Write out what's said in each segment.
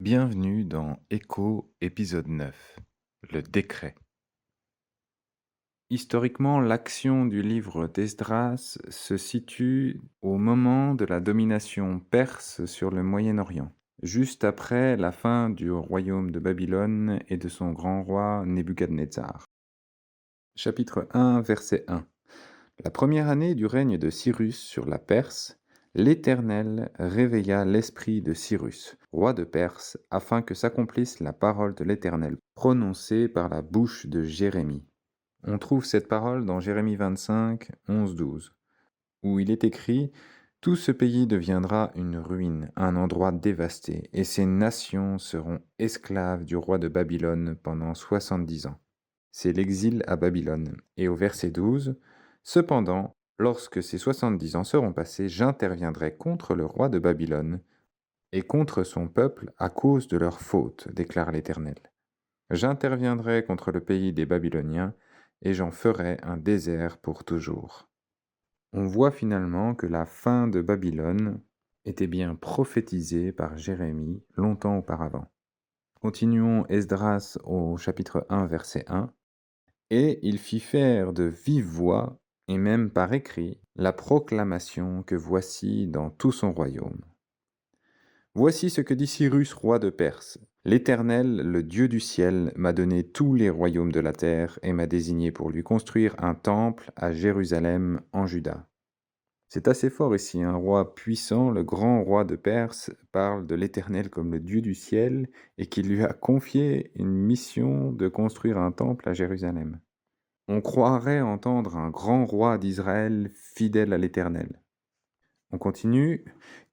Bienvenue dans Écho, épisode 9, le décret. Historiquement, l'action du livre d'Esdras se situe au moment de la domination perse sur le Moyen-Orient, juste après la fin du royaume de Babylone et de son grand roi Nebuchadnezzar. Chapitre 1, verset 1. La première année du règne de Cyrus sur la Perse, l'Éternel réveilla l'esprit de Cyrus, roi de Perse, afin que s'accomplisse la parole de l'Éternel, prononcée par la bouche de Jérémie. On trouve cette parole dans Jérémie 25, 11-12, où il est écrit « Tout ce pays deviendra une ruine, un endroit dévasté, et ces nations seront esclaves du roi de Babylone pendant 70 ans. » C'est l'exil à Babylone. Et au verset 12, « Cependant, lorsque ces 70 ans seront passés, j'interviendrai contre le roi de Babylone et contre son peuple à cause de leurs fautes, déclare l'Éternel. J'interviendrai contre le pays des Babyloniens et j'en ferai un désert pour toujours. » On voit finalement que la fin de Babylone était bien prophétisée par Jérémie longtemps auparavant. Continuons Esdras au chapitre 1, verset 1. Et il fit faire de vive voix, et même par écrit, la proclamation que voici dans tout son royaume. Voici ce que dit Cyrus, roi de Perse. L'Éternel, le Dieu du ciel, m'a donné tous les royaumes de la terre et m'a désigné pour lui construire un temple à Jérusalem en Juda. C'est assez fort ici, un roi puissant, le grand roi de Perse, parle de l'Éternel comme le Dieu du ciel et qui lui a confié une mission de construire un temple à Jérusalem. On croirait entendre un grand roi d'Israël fidèle à l'Éternel. On continue.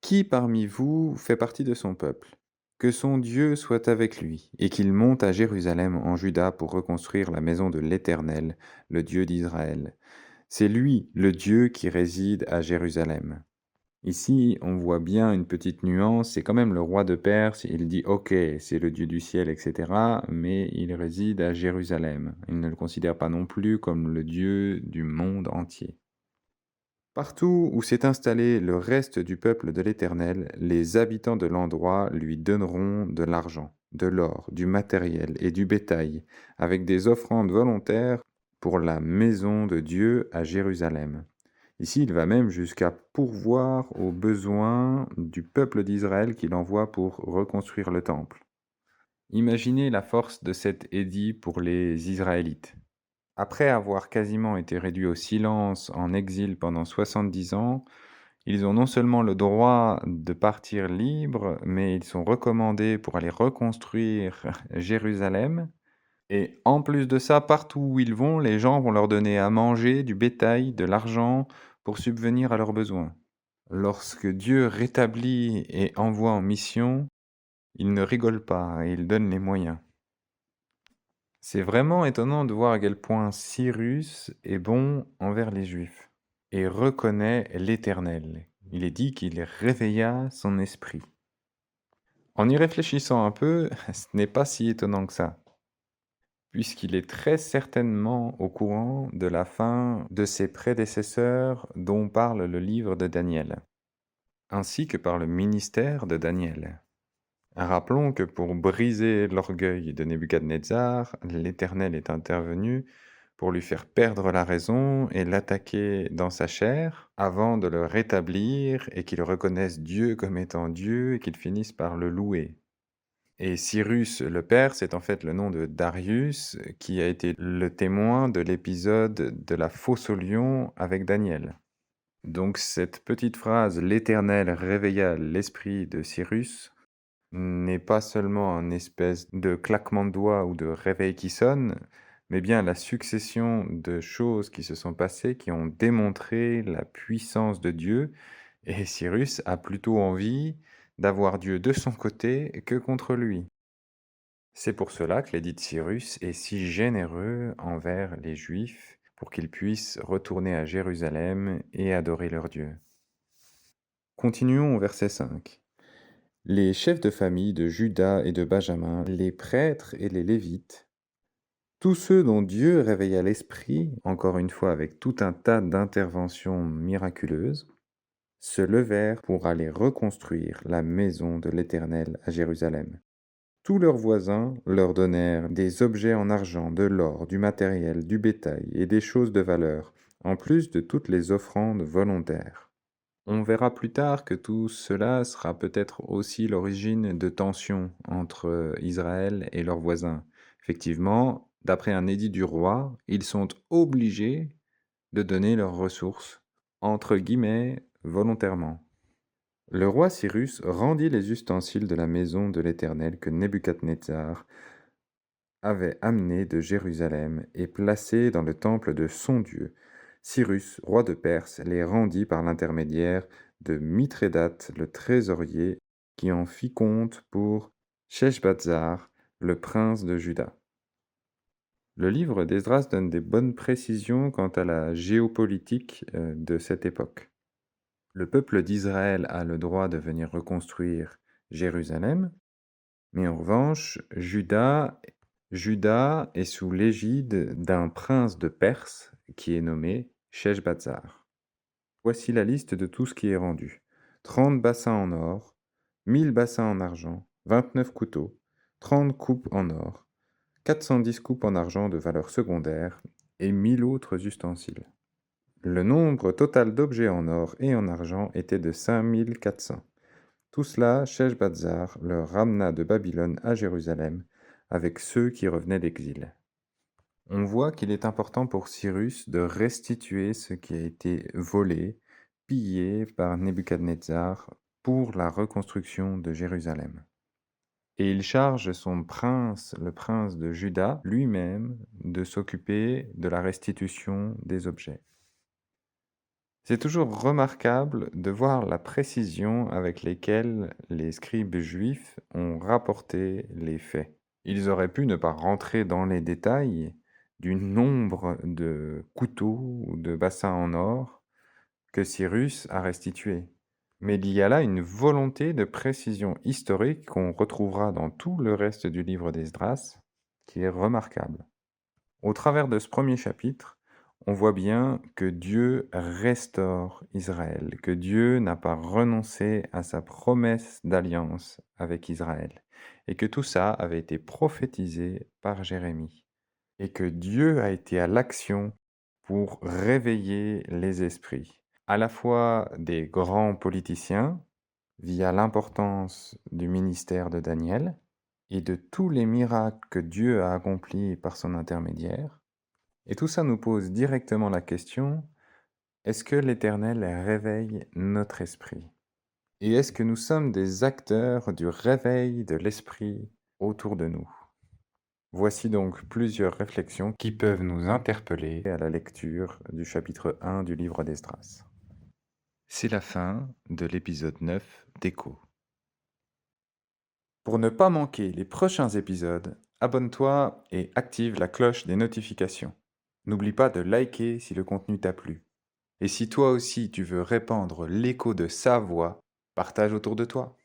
Qui parmi vous fait partie de son peuple? Que son Dieu soit avec lui, et qu'il monte à Jérusalem en Juda pour reconstruire la maison de l'Éternel, le Dieu d'Israël. C'est lui, le Dieu qui réside à Jérusalem. Ici, on voit bien une petite nuance, c'est quand même le roi de Perse, il dit ok, c'est le Dieu du ciel, etc., mais il réside à Jérusalem. Il ne le considère pas non plus comme le Dieu du monde entier. Partout où s'est installé le reste du peuple de l'Éternel, les habitants de l'endroit lui donneront de l'argent, de l'or, du matériel et du bétail, avec des offrandes volontaires pour la maison de Dieu à Jérusalem. Ici, il va même jusqu'à pourvoir aux besoins du peuple d'Israël qu'il envoie pour reconstruire le temple. Imaginez la force de cet édit pour les Israélites. Après avoir quasiment été réduits au silence en exil pendant 70 ans, ils ont non seulement le droit de partir libres, mais ils sont recommandés pour aller reconstruire Jérusalem. Et en plus de ça, partout où ils vont, les gens vont leur donner à manger, du bétail, de l'argent pour subvenir à leurs besoins. Lorsque Dieu rétablit et envoie en mission, il ne rigole pas et il donne les moyens. C'est vraiment étonnant de voir à quel point Cyrus est bon envers les Juifs et reconnaît l'Éternel. Il est dit qu'il réveilla son esprit. En y réfléchissant un peu, ce n'est pas si étonnant que ça, puisqu'il est très certainement au courant de la fin de ses prédécesseurs dont parle le livre de Daniel, ainsi que par le ministère de Daniel. Rappelons que pour briser l'orgueil de Nebuchadnezzar, l'Éternel est intervenu pour lui faire perdre la raison et l'attaquer dans sa chair, avant de le rétablir et qu'il reconnaisse Dieu comme étant Dieu et qu'il finisse par le louer. Et Cyrus le Perse est en fait le nom de Darius, qui a été le témoin de l'épisode de la fosse au lion avec Daniel. Donc cette petite phrase « L'Éternel réveilla l'esprit de Cyrus » n'est pas seulement un espèce de claquement de doigts ou de réveil qui sonne, mais bien la succession de choses qui se sont passées qui ont démontré la puissance de Dieu, et Cyrus a plutôt envie d'avoir Dieu de son côté que contre lui. C'est pour cela que l'édit de Cyrus est si généreux envers les Juifs pour qu'ils puissent retourner à Jérusalem et adorer leur Dieu. Continuons au verset 5. Les chefs de famille de Juda et de Benjamin, les prêtres et les Lévites, tous ceux dont Dieu réveilla l'esprit, encore une fois avec tout un tas d'interventions miraculeuses, se levèrent pour aller reconstruire la maison de l'Éternel à Jérusalem. Tous leurs voisins leur donnèrent des objets en argent, de l'or, du matériel, du bétail et des choses de valeur, en plus de toutes les offrandes volontaires. On verra plus tard que tout cela sera peut-être aussi l'origine de tensions entre Israël et leurs voisins. Effectivement, d'après un édit du roi, ils sont obligés de donner leurs ressources, entre guillemets, volontairement. Le roi Cyrus rendit les ustensiles de la maison de l'Éternel que Nebuchadnezzar avait amenés de Jérusalem et placés dans le temple de son Dieu. Cyrus, roi de Perse, les rendit par l'intermédiaire de Mithrédate le trésorier, qui en fit compte pour Sheshbazzar, le prince de Juda. Le livre d'Esdras donne des bonnes précisions quant à la géopolitique de cette époque. Le peuple d'Israël a le droit de venir reconstruire Jérusalem, mais en revanche, Juda est sous l'égide d'un prince de Perse qui est nommé Sheshbazzar. Voici la liste de tout ce qui est rendu. 30 bassins en or, 1000 bassins en argent, 29 couteaux, 30 coupes en or, 410 coupes en argent de valeur secondaire et 1000 autres ustensiles. Le nombre total d'objets en or et en argent était de 5400. Tout cela, Sheshbazzar le ramena de Babylone à Jérusalem avec ceux qui revenaient d'exil. On voit qu'il est important pour Cyrus de restituer ce qui a été volé, pillé par Nebuchadnezzar pour la reconstruction de Jérusalem. Et il charge son prince, le prince de Juda, lui-même, de s'occuper de la restitution des objets. C'est toujours remarquable de voir la précision avec laquelle les scribes juifs ont rapporté les faits. Ils auraient pu ne pas rentrer dans les détails du nombre de couteaux ou de bassins en or que Cyrus a restitués. Mais il y a là une volonté de précision historique qu'on retrouvera dans tout le reste du livre d'Esdras, qui est remarquable. Au travers de ce premier chapitre, on voit bien que Dieu restaure Israël, que Dieu n'a pas renoncé à sa promesse d'alliance avec Israël, et que tout ça avait été prophétisé par Jérémie, et que Dieu a été à l'action pour réveiller les esprits, à la fois des grands politiciens, via l'importance du ministère de Daniel, et de tous les miracles que Dieu a accomplis par son intermédiaire. Et tout ça nous pose directement la question, est-ce que l'Éternel réveille notre esprit? Et est-ce que nous sommes des acteurs du réveil de l'esprit autour de nous? Voici donc plusieurs réflexions qui peuvent nous interpeller à la lecture du chapitre 1 du livre d'Esdras. C'est la fin de l'épisode 9 d'Écho. Pour ne pas manquer les prochains épisodes, abonne-toi et active la cloche des notifications. N'oublie pas de liker si le contenu t'a plu. Et si toi aussi tu veux répandre l'écho de sa voix, partage autour de toi.